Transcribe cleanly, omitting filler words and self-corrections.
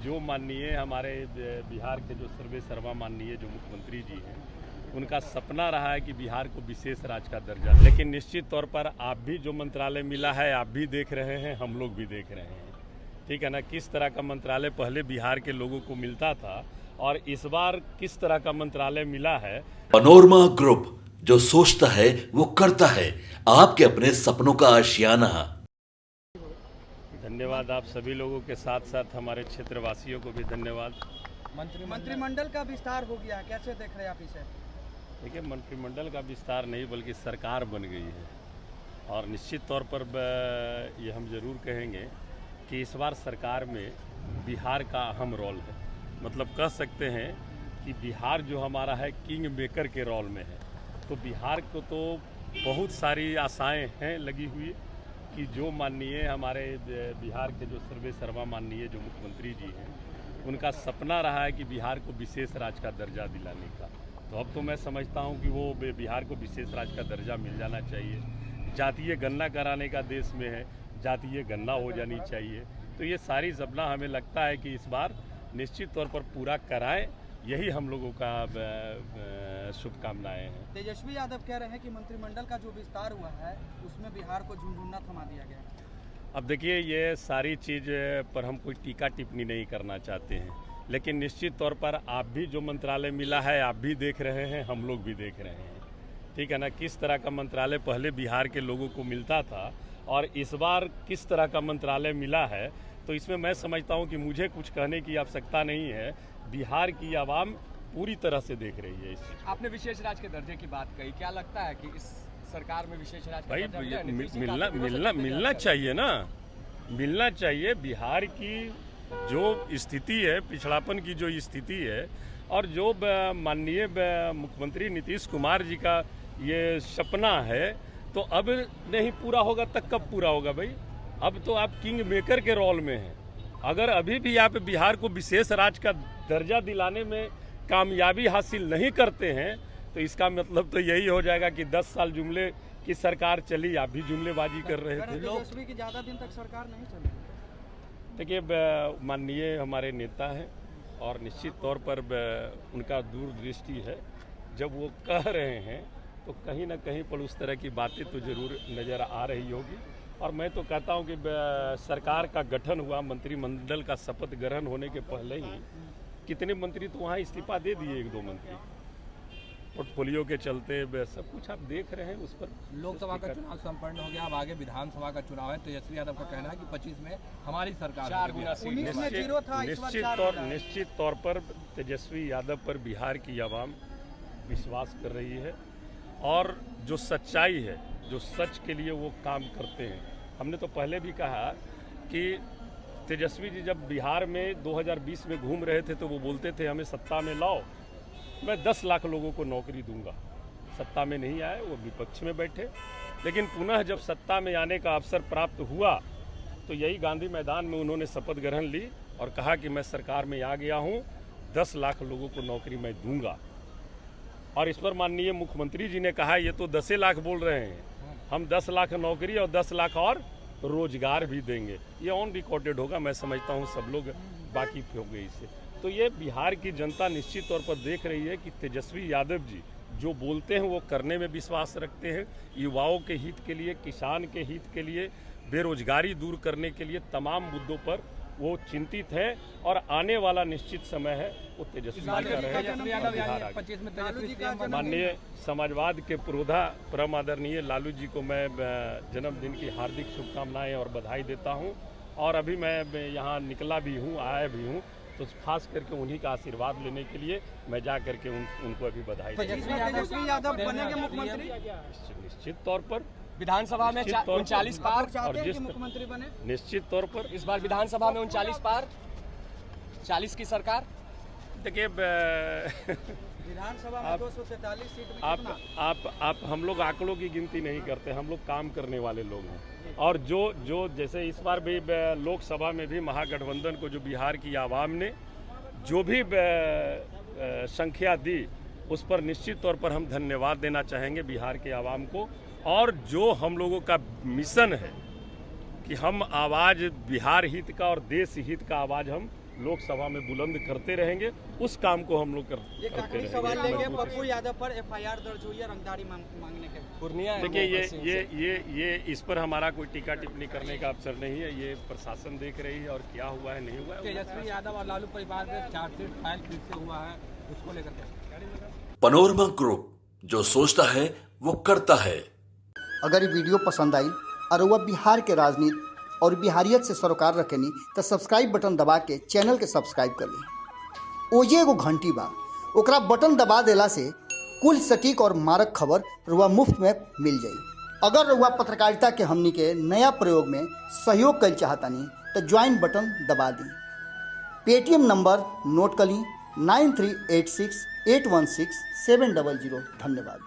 जो माननीय हमारे बिहार के जो सर्वे सर्वा माननीय जो मुख्यमंत्री जी हैं, उनका सपना रहा है कि बिहार को विशेष राज्य का दर्जा, लेकिन निश्चित तौर पर आप भी जो मंत्रालय मिला है आप भी देख रहे हैं, हम लोग भी देख रहे हैं, ठीक है ना। किस तरह का मंत्रालय पहले बिहार के लोगों को मिलता था और इस बार किस तरह का मंत्रालय मिला है। पनोरमा ग्रुप, जो सोचता है वो करता है, आपके अपने सपनों का आशियाना। धन्यवाद आप सभी लोगों के साथ साथ हमारे क्षेत्रवासियों को भी धन्यवाद। मंत्रिमंडल का विस्तार हो गया, कैसे देख रहे हैं आप इसे? देखिए, मंत्रिमंडल का विस्तार नहीं बल्कि सरकार बन गई है और निश्चित तौर पर ये हम जरूर कहेंगे कि इस बार सरकार में बिहार का अहम रोल है। मतलब कह सकते हैं कि बिहार जो हमारा है किंग मेकर के रोल में है। तो बिहार को तो बहुत सारी आशाएं हैं लगी हुई कि जो माननीय हमारे बिहार के जो सर्वे सर्वा माननीय जो मुख्यमंत्री जी हैं, उनका सपना रहा है कि बिहार को विशेष राज्य का दर्जा दिलाने का। तो अब तो मैं समझता हूं कि वो बिहार को विशेष राज्य का दर्जा मिल जाना चाहिए। जातीय गणना कराने का देश में है, जातीय गणना हो जानी चाहिए। तो ये सारी सपना हमें लगता है कि इस बार निश्चित तौर पर पूरा कराएं, यही हम लोगों का शुभकामनाएं हैं। तेजस्वी यादव कह रहे हैं कि मंत्रिमंडल का जो विस्तार हुआ है उसमें बिहार को झुनझुना थमा दिया गया। अब देखिए, ये सारी चीज़ पर हम कोई टीका टिप्पणी नहीं करना चाहते हैं, लेकिन निश्चित तौर पर आप भी जो मंत्रालय मिला है आप भी देख रहे हैं, हम लोग भी देख रहे हैं, ठीक है ना। किस तरह का मंत्रालय पहले बिहार के लोगों को मिलता था और इस बार किस तरह का मंत्रालय मिला है, तो इसमें मैं समझता हूं कि मुझे कुछ कहने की आवश्यकता नहीं है। बिहार की आवाम पूरी तरह से देख रही है इस चीज़। आपने विशेष राज्य के दर्जे की बात कही, क्या लगता है कि इस सरकार में विशेष राज्य भाई मिलना चाहिए ना, मिलना चाहिए। बिहार की जो स्थिति है, पिछड़ापन की जो स्थिति है, और जो माननीय मुख्यमंत्री नीतीश कुमार जी का ये सपना है, तो अब नहीं पूरा होगा तक कब पूरा होगा भाई। अब तो आप किंग मेकर के रोल में हैं। अगर अभी भी आप बिहार को विशेष राज्य का दर्जा दिलाने में कामयाबी हासिल नहीं करते हैं, तो इसका मतलब तो यही हो जाएगा कि 10 साल जुमले की सरकार चली, आप भी जुमलेबाजी कर रहे थे। तेजस्वी की ज़्यादा दिन तक सरकार नहीं चली। देखिए, माननीय हमारे नेता हैं और निश्चित तौर पर उनका दूरदृष्टि है। जब वो कह रहे हैं तो कहीं ना कहीं पर उस तरह की बातें तो जरूर नज़र आ रही होगी। और मैं तो कहता हूं कि सरकार का गठन हुआ, मंत्रिमंडल का शपथ ग्रहण होने के पहले ही कितने मंत्री तो वहां इस्तीफा दे दिए, 1-2 मंत्री पोर्टफोलियो के चलते। सब कुछ आप देख रहे हैं। उस पर लोकसभा का चुनाव संपन्न हो गया, अब आगे विधानसभा का चुनाव है। तेजस्वी यादव का कहना है कि 25 में हमारी सरकार 4 गुना सीट। निश्चित तौर पर तेजस्वी यादव पर बिहार की आवाम विश्वास कर रही है और जो सच्चाई है, जो सच के लिए वो काम करते हैं। हमने तो पहले भी कहा कि तेजस्वी जी जब बिहार में 2020 में घूम रहे थे तो वो बोलते थे हमें सत्ता में लाओ, मैं 10 लाख लोगों को नौकरी दूंगा। सत्ता में नहीं आए, वो विपक्ष में बैठे, लेकिन पुनः जब सत्ता में आने का अवसर प्राप्त हुआ तो यही गांधी मैदान में उन्होंने शपथ ग्रहण ली और कहा कि मैं सरकार में आ गया हूँ, 10 लाख लोगों को नौकरी मैं दूंगा। और इस पर माननीय मुख्यमंत्री जी ने कहा ये तो 10 लाख बोल रहे हैं, हम 10 लाख नौकरी और 10 लाख और रोजगार भी देंगे। ये ऑन रिकॉर्डेड होगा, मैं समझता हूँ सब लोग वाकिफ हो गए इससे। तो ये बिहार की जनता निश्चित तौर पर देख रही है कि तेजस्वी यादव जी जो बोलते हैं वो करने में विश्वास रखते हैं। युवाओं के हित के लिए, किसान के हित के लिए, बेरोजगारी दूर करने के लिए तमाम मुद्दों पर वो चिंतित है और आने वाला निश्चित समय है वो तेजस्वी जी का रहेगा। माननीय समाजवाद के पुरोधा परम आदरणीय लालू जी को मैं जन्मदिन की हार्दिक शुभकामनाएं और बधाई देता हूं। और अभी मैं यहां निकला भी हूं, आया भी हूं, तो खास करके उन्हीं का आशीर्वाद लेने के लिए मैं जा करके उनको अभी बधाई देता हूं। तेजस्वी यादव बनेंगे मुख्यमंत्री? निश्चित तौर पर विधानसभा में 39 पार और जिस मुख्यमंत्री बने निश्चित तौर पर इस बार विधानसभा में 39 पार, 40 की सरकार। देखिए, विधानसभा में 243 सीट में आप हम लोग आंकड़ों की गिनती नहीं करते, हम लोग काम करने वाले लोग हैं। और जो जैसे इस बार भी लोकसभा में भी महागठबंधन को जो बिहार की आवाम ने जो भी संख्या दी, उस पर निश्चित तौर पर हम धन्यवाद देना चाहेंगे बिहार के आवाम को। और जो हम लोगों का मिशन है कि हम आवाज़ बिहार हित का और देश हित का आवाज़ हम लोकसभा में बुलंद करते रहेंगे। उस काम को हम लोग ये करते आखिरी सवाल रहेंगे। लेंगे, पप्पू यादव पर एफआईआर दर्ज हुई है रंगदारी मांगने के। पूर्णिया देखिए ये इस पर हमारा कोई टीका टिप्पणी करने का अवसर नहीं है। ये प्रशासन देख रही है और क्या हुआ है नहीं हुआ है। तेजस्वी यादव और लालू परिवार में चार्जशीट फाइल फिर से हुआ है, उसको लेकर के पनोरमा ग्रुप, जो सोचता है वो करता है। अगर ये वीडियो पसंद आई और वह बिहार के राजनीति और बिहारियत से सरोकार रखेनी तो सब्सक्राइब बटन दबा के चैनल के सब्सक्राइब कर ली। ओजे एगो घंटी बा, ओकरा बटन दबा देला से कुल सटीक और मारक खबर रुआ मुफ्त में मिल जाई। अगर रुआ पत्रकारिता के हमनी के नया प्रयोग में सहयोग कर चाहतानी तो ज्वाइन बटन दबा दी। पेटीएम नंबर नोट कर ली 9386816700। धन्यवाद।